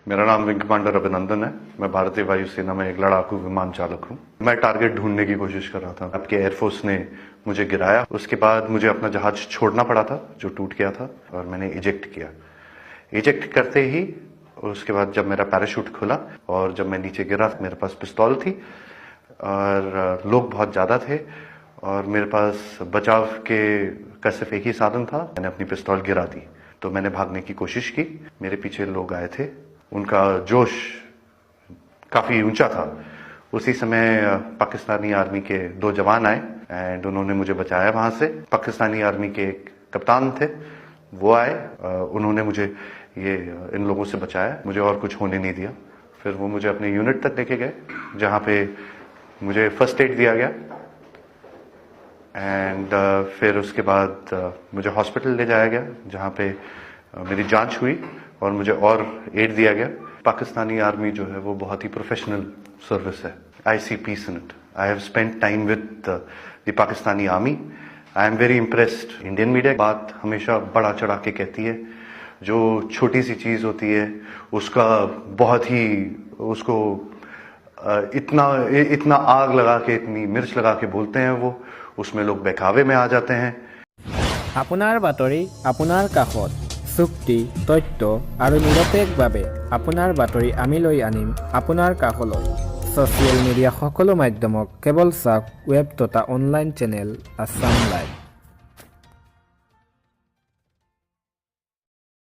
मेरा नाम wing commander अभिनंदन है। मैं भारतीय वायुसेना में एक लड़ाकू विमान चालक हूँ। मैं टारगेट ढूंढने की कोशिश कर रहा था। आपके एयरफोर्स ने मुझे गिराया। उसके बाद मुझे अपना जहाज छोड़ना पड़ा था जो टूट गया था, और मैंने इजेक्ट किया। इजेक्ट करते ही उसके बाद जब मेरा पैराशूट खुला और जब मैं नीचे गिरा, मेरे पास पिस्तौल थी और लोग बहुत ज़्यादा थे और मेरे पास बचाव का सिर्फ एक ही साधन था। मैंने अपनी पिस्तौल गिरा दी तो मैंने भागने की कोशिश की। मेरे पीछे लोग आए थे, उनका जोश काफ़ी ऊंचा था। उसी समय पाकिस्तानी आर्मी के 2 जवान आए एंड उन्होंने मुझे बचाया वहाँ से। पाकिस्तानी आर्मी के एक कप्तान थे, वो आए, उन्होंने मुझे इन लोगों से बचाया, मुझे और कुछ होने नहीं दिया। फिर वो मुझे अपने यूनिट तक लेके गए जहाँ पे मुझे फर्स्ट एड दिया गया एंड फिर उसके बाद मुझे हॉस्पिटल ले जाया गया जहाँ पे मेरी जांच हुई और मुझे और एड दिया गया। पाकिस्तानी आर्मी जो है वो बहुत ही प्रोफेशनल सर्विस है। I see peace in it. I have spent time with the Pakistani army. I am very impressed. Indian media बात हमेशा बढ़ा चढ़ा के कहती है। जो छोटी सी चीज़ होती है उसका बहुत ही उसको इतना आग लगा के, इतनी मिर्च लगा के बोलते हैं वो, उसमें लोग बहकावे में आ जाते हैं। আপোনাৰ বাতৰি আপোনাৰ কাষত, চুক্তি, তথ্য আৰু নিৰপেক্ষভাৱে আপোনাৰ বাতৰি আমি লৈ আনিম আপোনাৰ কাষলৈ। ছ'চিয়েল মিডিয়া সকলো মাধ্যমক কেৱল চাওক ৱেব তথা অনলাইন চেনেল আছাম লাইভ।